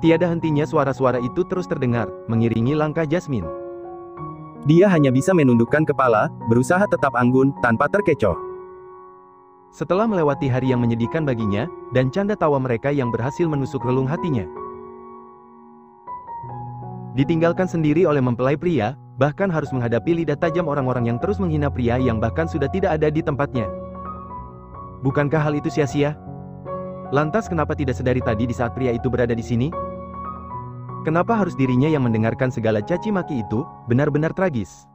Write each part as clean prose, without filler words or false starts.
Tiada hentinya suara-suara itu terus terdengar, mengiringi langkah Jasmine. Dia hanya bisa menundukkan kepala, berusaha tetap anggun, tanpa terkecoh. Setelah melewati hari yang menyedihkan baginya, dan canda tawa mereka yang berhasil menusuk relung hatinya. Ditinggalkan sendiri oleh mempelai pria, bahkan harus menghadapi lidah tajam orang-orang yang terus menghina pria yang bahkan sudah tidak ada di tempatnya. Bukankah hal itu sia-sia? Lantas kenapa tidak sedari tadi di saat pria itu berada di sini? Kenapa harus dirinya yang mendengarkan segala caci maki itu, benar-benar tragis.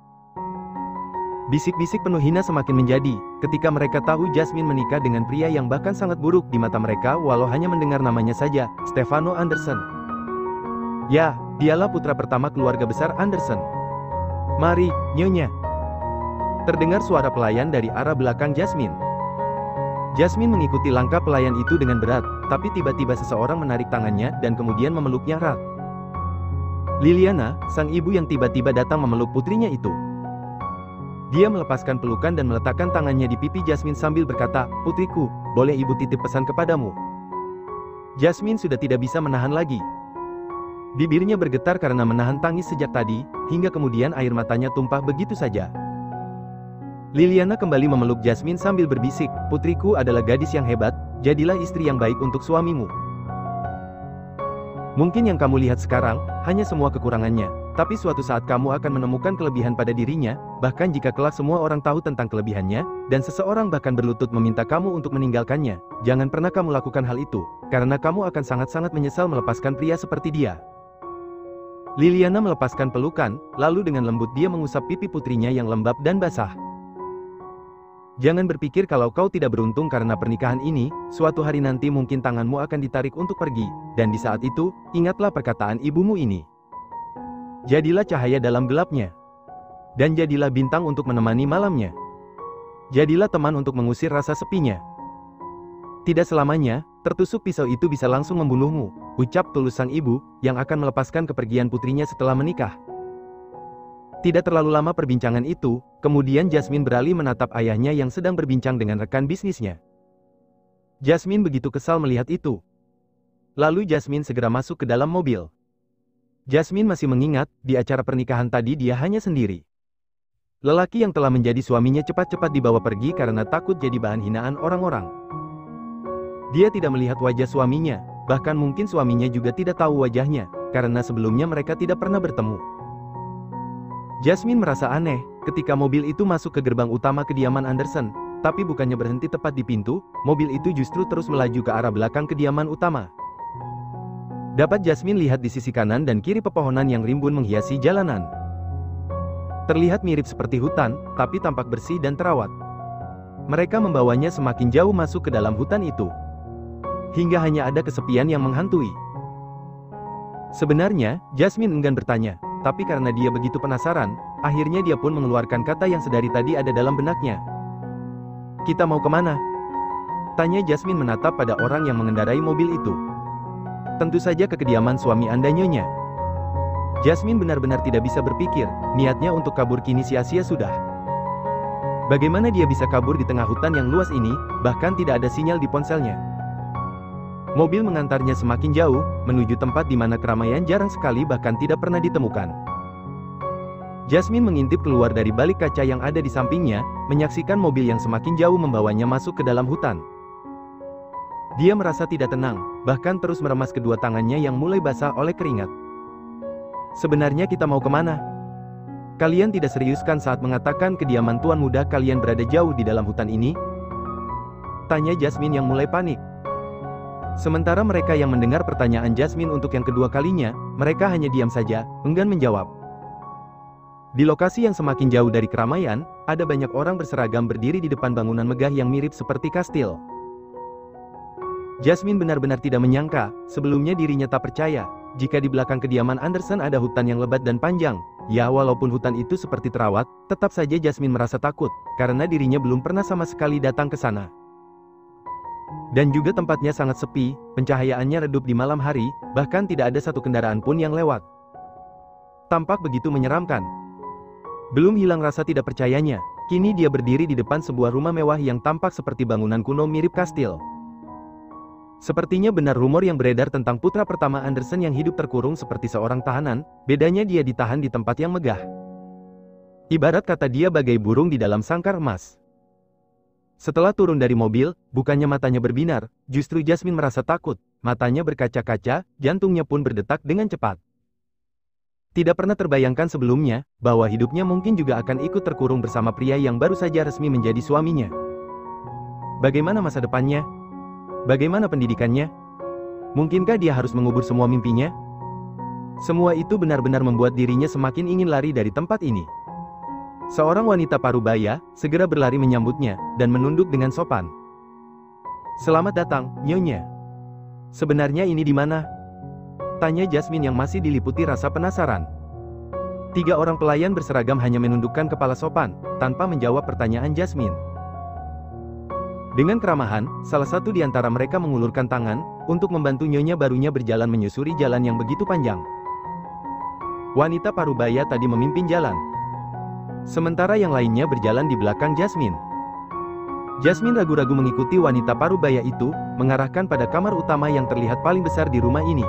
Bisik-bisik penuh hina semakin menjadi, ketika mereka tahu Jasmine menikah dengan pria yang bahkan sangat buruk di mata mereka walau hanya mendengar namanya saja, Stefano Anderson. Ya, dialah putra pertama keluarga besar Anderson. Mari, Nyonya. Terdengar suara pelayan dari arah belakang Jasmine. Jasmine mengikuti langkah pelayan itu dengan berat, tapi tiba-tiba seseorang menarik tangannya dan kemudian memeluknya erat. Liliana, sang ibu yang tiba-tiba datang memeluk putrinya itu. Dia melepaskan pelukan dan meletakkan tangannya di pipi Jasmine sambil berkata, "Putriku, boleh ibu titip pesan kepadamu?" Jasmine sudah tidak bisa menahan lagi. Bibirnya bergetar karena menahan tangis sejak tadi, hingga kemudian air matanya tumpah begitu saja. Liliana kembali memeluk Jasmine sambil berbisik, "Putriku adalah gadis yang hebat, jadilah istri yang baik untuk suamimu. Mungkin yang kamu lihat sekarang, hanya semua kekurangannya, tapi suatu saat kamu akan menemukan kelebihan pada dirinya, bahkan jika kelak semua orang tahu tentang kelebihannya, dan seseorang bahkan berlutut meminta kamu untuk meninggalkannya, jangan pernah kamu lakukan hal itu, karena kamu akan sangat-sangat menyesal melepaskan pria seperti dia." Liliana melepaskan pelukan, lalu dengan lembut dia mengusap pipi putrinya yang lembab dan basah. "Jangan berpikir kalau kau tidak beruntung karena pernikahan ini, suatu hari nanti mungkin tanganmu akan ditarik untuk pergi, dan di saat itu, ingatlah perkataan ibumu ini. Jadilah cahaya dalam gelapnya. Dan jadilah bintang untuk menemani malamnya. Jadilah teman untuk mengusir rasa sepinya. Tidak selamanya, tertusuk pisau itu bisa langsung membunuhmu," ucap tulus sang ibu, yang akan melepaskan kepergian putrinya setelah menikah. Tidak terlalu lama perbincangan itu, kemudian Jasmine beralih menatap ayahnya yang sedang berbincang dengan rekan bisnisnya. Jasmine begitu kesal melihat itu. Lalu Jasmine segera masuk ke dalam mobil. Jasmine masih mengingat, di acara pernikahan tadi dia hanya sendiri. Lelaki yang telah menjadi suaminya cepat-cepat dibawa pergi karena takut jadi bahan hinaan orang-orang. Dia tidak melihat wajah suaminya, bahkan mungkin suaminya juga tidak tahu wajahnya, karena sebelumnya mereka tidak pernah bertemu. Jasmine merasa aneh, ketika mobil itu masuk ke gerbang utama kediaman Anderson, tapi bukannya berhenti tepat di pintu, mobil itu justru terus melaju ke arah belakang kediaman utama. Dapat Jasmine lihat di sisi kanan dan kiri pepohonan yang rimbun menghiasi jalanan. Terlihat mirip seperti hutan, tapi tampak bersih dan terawat. Mereka membawanya semakin jauh masuk ke dalam hutan itu. Hingga hanya ada kesepian yang menghantui. Sebenarnya, Jasmine enggan bertanya, tapi karena dia begitu penasaran, akhirnya dia pun mengeluarkan kata yang sedari tadi ada dalam benaknya. "Kita mau kemana?" tanya Jasmine menatap pada orang yang mengendarai mobil itu. "Tentu saja ke kediaman suami Anda, Nyonya." Jasmine benar-benar tidak bisa berpikir, niatnya untuk kabur kini sia-sia sudah. Bagaimana dia bisa kabur di tengah hutan yang luas ini, bahkan tidak ada sinyal di ponselnya. Mobil mengantarnya semakin jauh, menuju tempat di mana keramaian jarang sekali bahkan tidak pernah ditemukan. Jasmine mengintip keluar dari balik kaca yang ada di sampingnya, menyaksikan mobil yang semakin jauh membawanya masuk ke dalam hutan. Dia merasa tidak tenang, bahkan terus meremas kedua tangannya yang mulai basah oleh keringat. "Sebenarnya kita mau kemana? Kalian tidak serius kan saat mengatakan kediaman tuan muda kalian berada jauh di dalam hutan ini?" tanya Jasmine yang mulai panik. Sementara mereka yang mendengar pertanyaan Jasmine untuk yang kedua kalinya, mereka hanya diam saja, enggan menjawab. Di lokasi yang semakin jauh dari keramaian, ada banyak orang berseragam berdiri di depan bangunan megah yang mirip seperti kastil. Jasmine benar-benar tidak menyangka, sebelumnya dirinya tak percaya, jika di belakang kediaman Anderson ada hutan yang lebat dan panjang. Ya, walaupun hutan itu seperti terawat, tetap saja Jasmine merasa takut, karena dirinya belum pernah sama sekali datang ke sana. Dan juga tempatnya sangat sepi, pencahayaannya redup di malam hari, bahkan tidak ada satu kendaraan pun yang lewat. Tampak begitu menyeramkan. Belum hilang rasa tidak percayanya, kini dia berdiri di depan sebuah rumah mewah yang tampak seperti bangunan kuno mirip kastil. Sepertinya benar rumor yang beredar tentang putra pertama Anderson yang hidup terkurung seperti seorang tahanan, bedanya dia ditahan di tempat yang megah. Ibarat kata dia bagai burung di dalam sangkar emas. Setelah turun dari mobil, bukannya matanya berbinar, justru Jasmine merasa takut, matanya berkaca-kaca, jantungnya pun berdetak dengan cepat. Tidak pernah terbayangkan sebelumnya, bahwa hidupnya mungkin juga akan ikut terkurung bersama pria yang baru saja resmi menjadi suaminya. Bagaimana masa depannya? Bagaimana pendidikannya? Mungkinkah dia harus mengubur semua mimpinya? Semua itu benar-benar membuat dirinya semakin ingin lari dari tempat ini. Seorang wanita parubaya segera berlari menyambutnya dan menunduk dengan sopan. "Selamat datang, Nyonya. Sebenarnya ini di mana?" tanya Jasmine yang masih diliputi rasa penasaran. 3 orang pelayan berseragam hanya menundukkan kepala sopan, tanpa menjawab pertanyaan Jasmine. Dengan keramahan, salah satu di antara mereka mengulurkan tangan, untuk membantu nyonya barunya berjalan menyusuri jalan yang begitu panjang. Wanita parubaya tadi memimpin jalan. Sementara yang lainnya berjalan di belakang Jasmine. Jasmine ragu-ragu mengikuti wanita parubaya itu, mengarahkan pada kamar utama yang terlihat paling besar di rumah ini.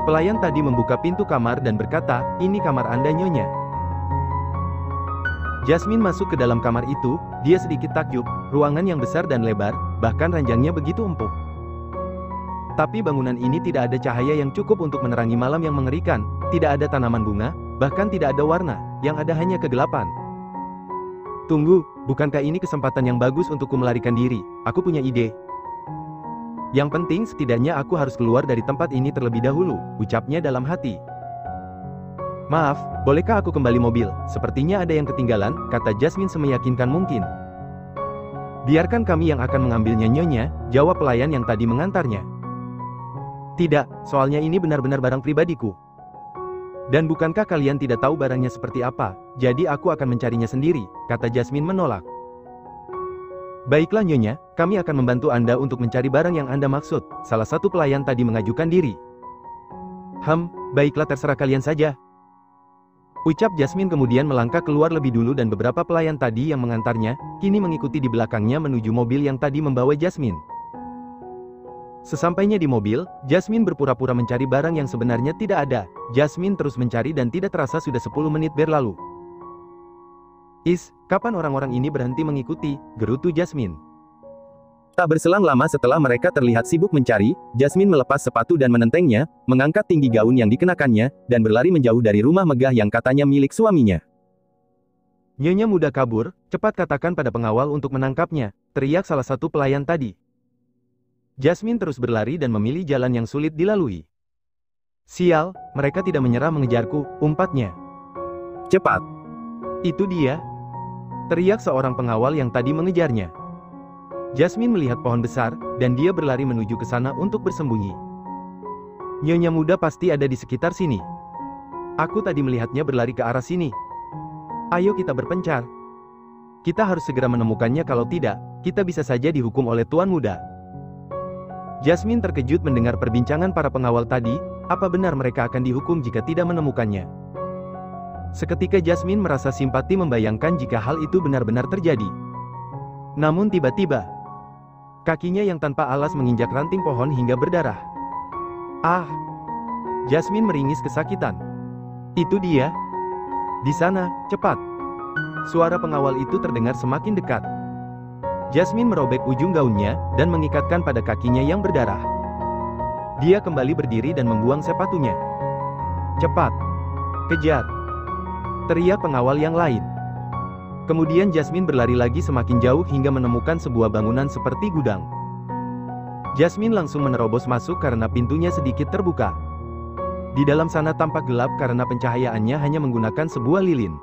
Pelayan tadi membuka pintu kamar dan berkata, "Ini kamar Anda, Nyonya." Jasmine masuk ke dalam kamar itu, dia sedikit takjub, ruangan yang besar dan lebar, bahkan ranjangnya begitu empuk. Tapi bangunan ini tidak ada cahaya yang cukup untuk menerangi malam yang mengerikan, tidak ada tanaman bunga, bahkan tidak ada warna, yang ada hanya kegelapan. "Tunggu, bukankah ini kesempatan yang bagus untukku melarikan diri? Aku punya ide. Yang penting setidaknya aku harus keluar dari tempat ini terlebih dahulu," ucapnya dalam hati. "Maaf, bolehkah aku kembali mobil? Sepertinya ada yang ketinggalan," kata Jasmine semeyakinkan mungkin. "Biarkan kami yang akan mengambilnya, Nyonya," jawab pelayan yang tadi mengantarnya. "Tidak, soalnya ini benar-benar barang pribadiku. Dan bukankah kalian tidak tahu barangnya seperti apa, jadi aku akan mencarinya sendiri," kata Jasmine menolak. "Baiklah Nyonya, kami akan membantu Anda untuk mencari barang yang Anda maksud," salah satu pelayan tadi mengajukan diri. Baiklah terserah kalian saja," ucap Jasmine kemudian melangkah keluar lebih dulu dan beberapa pelayan tadi yang mengantarnya, kini mengikuti di belakangnya menuju mobil yang tadi membawa Jasmine. Sesampainya di mobil, Jasmine berpura-pura mencari barang yang sebenarnya tidak ada. Jasmine terus mencari dan tidak terasa sudah 10 menit berlalu. Kapan orang-orang ini berhenti mengikuti?" gerutu Jasmine. Tak berselang lama setelah mereka terlihat sibuk mencari, Jasmine melepas sepatu dan menentengnya, mengangkat tinggi gaun yang dikenakannya, dan berlari menjauh dari rumah megah yang katanya milik suaminya. "Nyonya muda kabur, cepat katakan pada pengawal untuk menangkapnya," teriak salah satu pelayan tadi. Jasmine terus berlari dan memilih jalan yang sulit dilalui. "Sial, mereka tidak menyerah mengejarku," umpatnya. "Cepat! "Itu dia!" teriak seorang pengawal yang tadi mengejarnya. Jasmine melihat pohon besar, dan dia berlari menuju ke sana untuk bersembunyi. "Nyonya muda pasti ada di sekitar sini. Aku tadi melihatnya berlari ke arah sini. Ayo kita berpencar. Kita harus segera menemukannya, kalau tidak, kita bisa saja dihukum oleh Tuan Muda." Jasmine terkejut mendengar perbincangan para pengawal tadi, apa benar mereka akan dihukum jika tidak menemukannya? Seketika Jasmine merasa simpati membayangkan jika hal itu benar-benar terjadi. Namun tiba-tiba, kakinya yang tanpa alas menginjak ranting pohon hingga berdarah. "Ah!" Jasmine meringis kesakitan. "Itu dia! Di sana, cepat!" Suara pengawal itu terdengar semakin dekat. Jasmine merobek ujung gaunnya, dan mengikatkan pada kakinya yang berdarah. Dia kembali berdiri dan membuang sepatunya. "Cepat! Kejar!" teriak pengawal yang lain. Kemudian Jasmine berlari lagi semakin jauh hingga menemukan sebuah bangunan seperti gudang. Jasmine langsung menerobos masuk karena pintunya sedikit terbuka. Di dalam sana tampak gelap karena pencahayaannya hanya menggunakan sebuah lilin.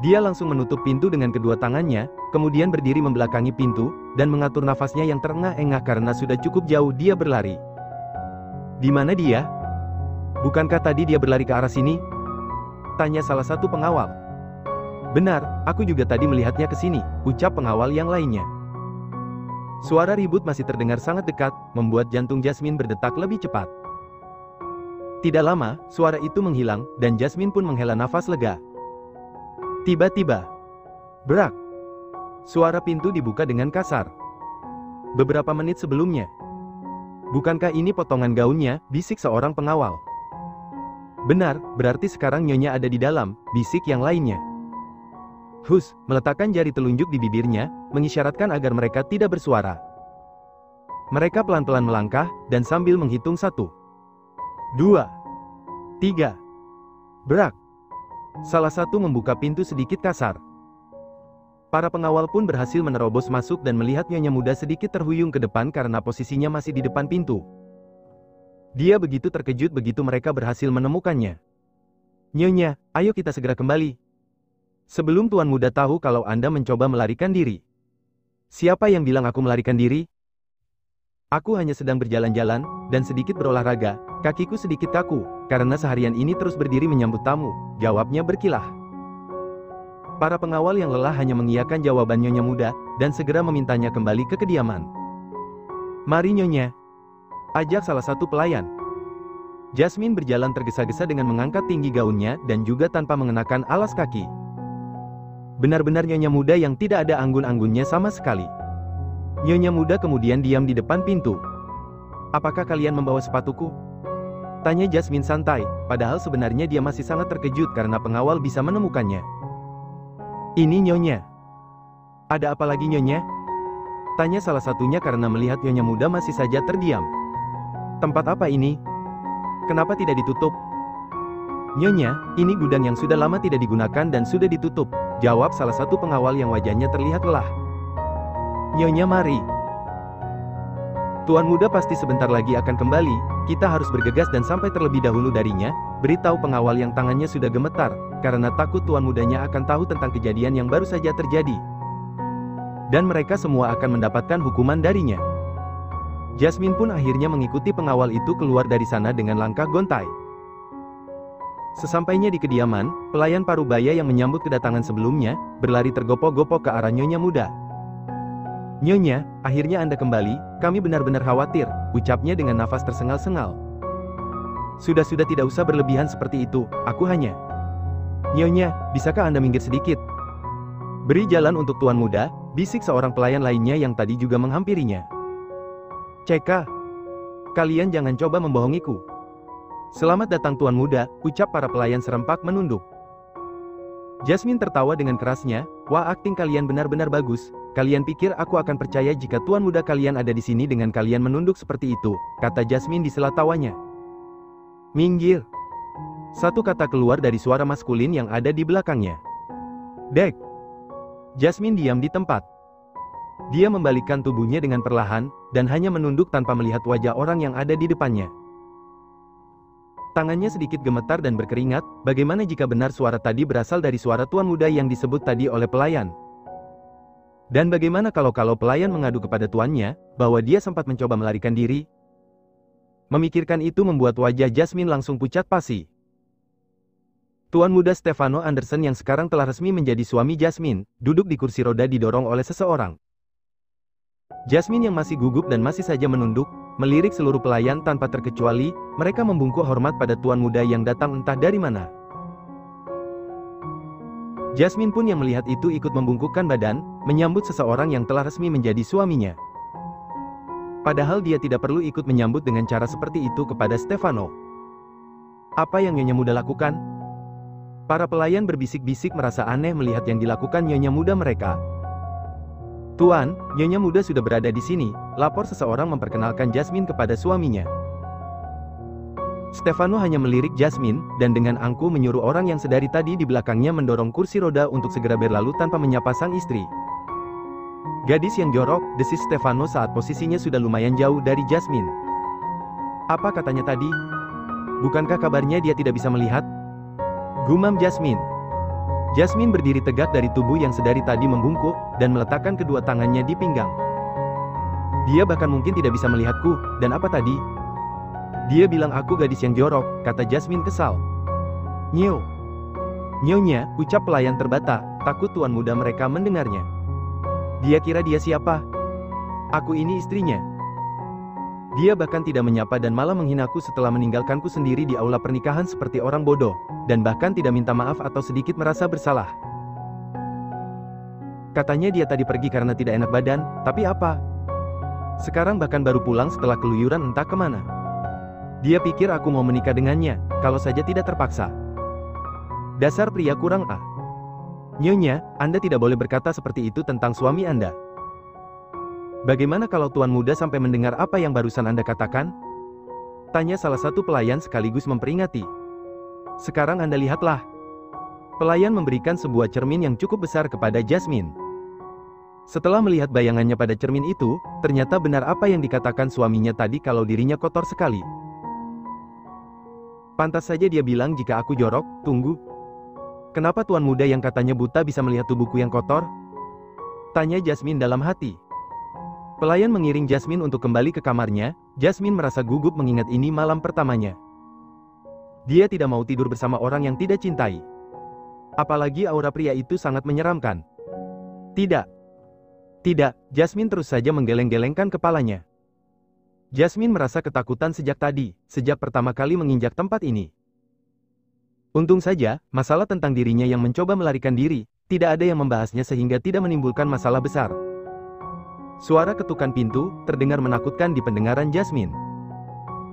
Dia langsung menutup pintu dengan kedua tangannya, kemudian berdiri membelakangi pintu, dan mengatur nafasnya yang terengah-engah karena sudah cukup jauh dia berlari. "Di mana dia? Bukankah tadi dia berlari ke arah sini?" tanya salah satu pengawal. "Benar, aku juga tadi melihatnya ke sini," ucap pengawal yang lainnya. Suara ribut masih terdengar sangat dekat, membuat jantung Jasmine berdetak lebih cepat. Tidak lama, suara itu menghilang, dan Jasmine pun menghela nafas lega. Tiba-tiba, brak! Suara pintu dibuka dengan kasar. Beberapa menit sebelumnya. Bukankah ini potongan gaunnya, bisik seorang pengawal. Benar, berarti sekarang Nyonya ada di dalam, bisik yang lainnya. Hus, meletakkan jari telunjuk di bibirnya, mengisyaratkan agar mereka tidak bersuara. Mereka pelan-pelan melangkah, dan sambil menghitung 1, 2, 3. Berak. Salah satu membuka pintu sedikit kasar. Para pengawal pun berhasil menerobos masuk dan melihat Nyonya muda sedikit terhuyung ke depan karena posisinya masih di depan pintu. Dia begitu terkejut begitu mereka berhasil menemukannya. Nyonya, ayo kita segera kembali. Sebelum Tuan Muda tahu kalau Anda mencoba melarikan diri. Siapa yang bilang aku melarikan diri? Aku hanya sedang berjalan-jalan, dan sedikit berolahraga, kakiku sedikit kaku, karena seharian ini terus berdiri menyambut tamu, jawabnya berkilah. Para pengawal yang lelah hanya mengiyakan jawaban Nyonya muda, dan segera memintanya kembali ke kediaman. Mari Nyonya. Ajak salah satu pelayan. Jasmine berjalan tergesa-gesa dengan mengangkat tinggi gaunnya dan juga tanpa mengenakan alas kaki. Benar-benar Nyonya muda yang tidak ada anggun-anggunnya sama sekali. Nyonya muda kemudian diam di depan pintu. Apakah kalian membawa sepatuku? Tanya Jasmine santai, padahal sebenarnya dia masih sangat terkejut karena pengawal bisa menemukannya. Ini Nyonya. Ada apa lagi Nyonya? Tanya salah satunya karena melihat Nyonya muda masih saja terdiam. Tempat apa ini? Kenapa tidak ditutup? Nyonya, ini gudang yang sudah lama tidak digunakan dan sudah ditutup, jawab salah satu pengawal yang wajahnya terlihat lelah. Nyonya mari. Tuan muda pasti sebentar lagi akan kembali, kita harus bergegas dan sampai terlebih dahulu darinya, beritahu pengawal yang tangannya sudah gemetar, karena takut tuan mudanya akan tahu tentang kejadian yang baru saja terjadi. Dan mereka semua akan mendapatkan hukuman darinya. Jasmine pun akhirnya mengikuti pengawal itu keluar dari sana dengan langkah gontai. Sesampainya di kediaman, pelayan parubaya yang menyambut kedatangan sebelumnya, berlari tergopoh-gopoh ke arah Nyonya muda. Nyonya, akhirnya Anda kembali, kami benar-benar khawatir, ucapnya dengan nafas tersengal-sengal. Sudah-sudah tidak usah berlebihan seperti itu, aku hanya... Nyonya, bisakah Anda minggir sedikit? Beri jalan untuk tuan muda, bisik seorang pelayan lainnya yang tadi juga menghampirinya. Ceka, kalian jangan coba membohongiku. Selamat datang tuan muda, ucap para pelayan serempak menunduk. Jasmine tertawa dengan kerasnya, wah akting kalian benar-benar bagus, kalian pikir aku akan percaya jika tuan muda kalian ada di sini dengan kalian menunduk seperti itu, kata Jasmine di sela tawanya. Minggir. Satu kata keluar dari suara maskulin yang ada di belakangnya. Dek. Jasmine diam di tempat. Dia membalikkan tubuhnya dengan perlahan, dan hanya menunduk tanpa melihat wajah orang yang ada di depannya. Tangannya sedikit gemetar dan berkeringat, bagaimana jika benar suara tadi berasal dari suara tuan muda yang disebut tadi oleh pelayan? Dan bagaimana kalau pelayan mengadu kepada tuannya, bahwa dia sempat mencoba melarikan diri? Memikirkan itu membuat wajah Jasmine langsung pucat pasi. Tuan muda Stefano Anderson yang sekarang telah resmi menjadi suami Jasmine, duduk di kursi roda didorong oleh seseorang. Jasmine yang masih gugup dan masih saja menunduk, melirik seluruh pelayan tanpa terkecuali, mereka membungkuk hormat pada tuan muda yang datang entah dari mana. Jasmine pun yang melihat itu ikut membungkukkan badan, menyambut seseorang yang telah resmi menjadi suaminya. Padahal dia tidak perlu ikut menyambut dengan cara seperti itu kepada Stefano. Apa yang Nyonya muda lakukan? Para pelayan berbisik-bisik merasa aneh melihat yang dilakukan Nyonya muda mereka. Tuan, Nyonya muda sudah berada di sini, lapor seseorang memperkenalkan Jasmine kepada suaminya. Stefano hanya melirik Jasmine, dan dengan angkuh menyuruh orang yang sedari tadi di belakangnya mendorong kursi roda untuk segera berlalu tanpa menyapa sang istri. Gadis yang jorok, desis Stefano saat posisinya sudah lumayan jauh dari Jasmine. Apa katanya tadi? Bukankah kabarnya dia tidak bisa melihat? Gumam Jasmine. Jasmine berdiri tegak dari tubuh yang sedari tadi membungkuk, dan meletakkan kedua tangannya di pinggang. Dia bahkan mungkin tidak bisa melihatku, dan apa tadi? Dia bilang aku gadis yang jorok, kata Jasmine kesal. Nyo. Nyonya, ucap pelayan terbata, takut tuan muda mereka mendengarnya. Dia kira dia siapa? Aku ini istrinya. Dia bahkan tidak menyapa dan malah menghinaku setelah meninggalkanku sendiri di aula pernikahan seperti orang bodoh, dan bahkan tidak minta maaf atau sedikit merasa bersalah. Katanya dia tadi pergi karena tidak enak badan, tapi apa? Sekarang bahkan baru pulang setelah keluyuran entah kemana. Dia pikir aku mau menikah dengannya, kalau saja tidak terpaksa. Dasar pria kurang ah. Nyonya, Anda tidak boleh berkata seperti itu tentang suami Anda. Bagaimana kalau tuan muda sampai mendengar apa yang barusan Anda katakan? Tanya salah satu pelayan sekaligus memperingati. Sekarang Anda lihatlah. Pelayan memberikan sebuah cermin yang cukup besar kepada Jasmine. Setelah melihat bayangannya pada cermin itu, ternyata benar apa yang dikatakan suaminya tadi kalau dirinya kotor sekali. Pantas saja dia bilang jika aku jorok. Tunggu. Kenapa tuan muda yang katanya buta bisa melihat tubuhku yang kotor? Tanya Jasmine dalam hati. Pelayan mengiring Jasmine untuk kembali ke kamarnya. Jasmine merasa gugup mengingat ini malam pertamanya. Dia tidak mau tidur bersama orang yang tidak cintai. Apalagi aura pria itu sangat menyeramkan. Tidak. Tidak, Jasmine terus saja menggeleng-gelengkan kepalanya. Jasmine merasa ketakutan sejak tadi, sejak pertama kali menginjak tempat ini. Untung saja, masalah tentang dirinya yang mencoba melarikan diri, tidak ada yang membahasnya sehingga tidak menimbulkan masalah besar. Suara ketukan pintu, terdengar menakutkan di pendengaran Jasmine.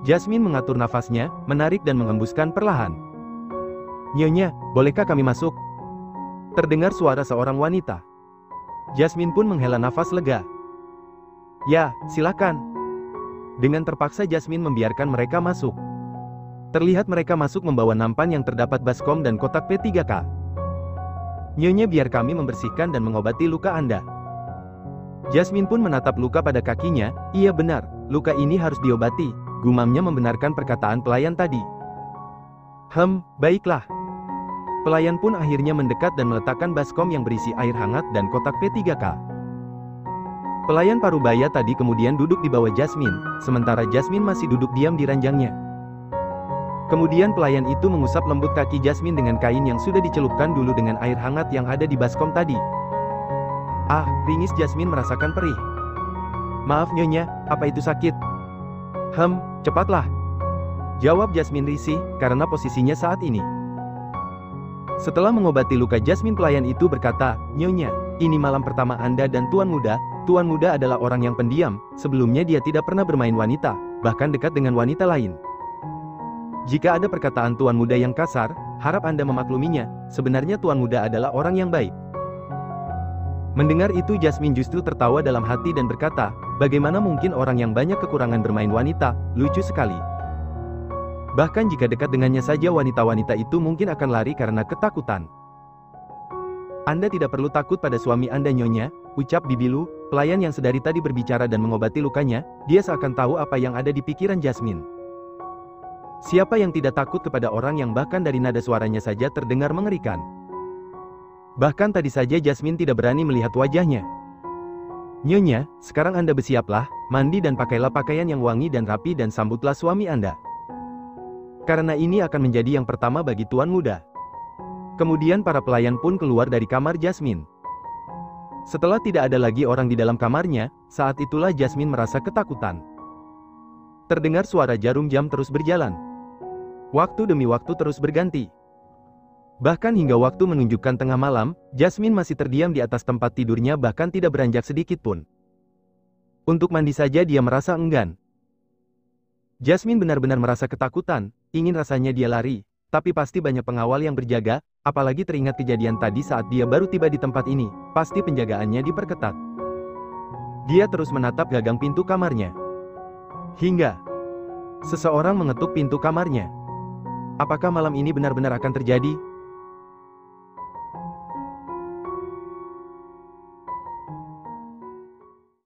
Jasmine mengatur nafasnya, menarik dan mengembuskan perlahan. Nyonya, bolehkah kami masuk? Terdengar suara seorang wanita. Jasmine pun menghela nafas lega. Ya, silakan. Dengan terpaksa Jasmine membiarkan mereka masuk. Terlihat mereka masuk membawa nampan yang terdapat baskom dan kotak P3K. Nyonya, biar kami membersihkan dan mengobati luka Anda. Jasmine pun menatap luka pada kakinya. Iya benar, luka ini harus diobati. Gumamnya membenarkan perkataan pelayan tadi. Baiklah. Pelayan pun akhirnya mendekat dan meletakkan baskom yang berisi air hangat dan kotak P3K. Pelayan parubaya tadi kemudian duduk di bawah Jasmine, sementara Jasmine masih duduk diam di ranjangnya. Kemudian pelayan itu mengusap lembut kaki Jasmine dengan kain yang sudah dicelupkan dulu dengan air hangat yang ada di baskom tadi. Ah, ringis Jasmine merasakan perih. Maaf Nyonya, apa itu sakit? Cepatlah. Jawab Jasmine risih, karena posisinya saat ini. Setelah mengobati luka Jasmine, pelayan itu berkata, Nyonya, ini malam pertama Anda dan Tuan Muda. Tuan Muda adalah orang yang pendiam, sebelumnya dia tidak pernah bermain wanita, bahkan dekat dengan wanita lain. Jika ada perkataan Tuan Muda yang kasar, harap Anda memakluminya, sebenarnya Tuan Muda adalah orang yang baik. Mendengar itu Jasmine justru tertawa dalam hati dan berkata, bagaimana mungkin orang yang banyak kekurangan bermain wanita, lucu sekali. Bahkan jika dekat dengannya saja wanita-wanita itu mungkin akan lari karena ketakutan. Anda tidak perlu takut pada suami Anda Nyonya, ucap Bibilu, pelayan yang sedari tadi berbicara dan mengobati lukanya. Dia seakan tahu apa yang ada di pikiran Jasmine. Siapa yang tidak takut kepada orang yang bahkan dari nada suaranya saja terdengar mengerikan. Bahkan tadi saja Jasmine tidak berani melihat wajahnya. Nyonya, sekarang Anda bersiaplah, mandi dan pakailah pakaian yang wangi dan rapi dan sambutlah suami Anda. Karena ini akan menjadi yang pertama bagi Tuan Muda. Kemudian para pelayan pun keluar dari kamar Jasmine. Setelah tidak ada lagi orang di dalam kamarnya, saat itulah Jasmine merasa ketakutan. Terdengar suara jarum jam terus berjalan. Waktu demi waktu terus berganti. Bahkan hingga waktu menunjukkan tengah malam, Jasmine masih terdiam di atas tempat tidurnya bahkan tidak beranjak sedikit pun. Untuk mandi saja dia merasa enggan. Jasmine benar-benar merasa ketakutan, ingin rasanya dia lari, tapi pasti banyak pengawal yang berjaga, apalagi teringat kejadian tadi saat dia baru tiba di tempat ini, pasti penjagaannya diperketat. Dia terus menatap gagang pintu kamarnya. Hingga seseorang mengetuk pintu kamarnya. Apakah malam ini benar-benar akan terjadi?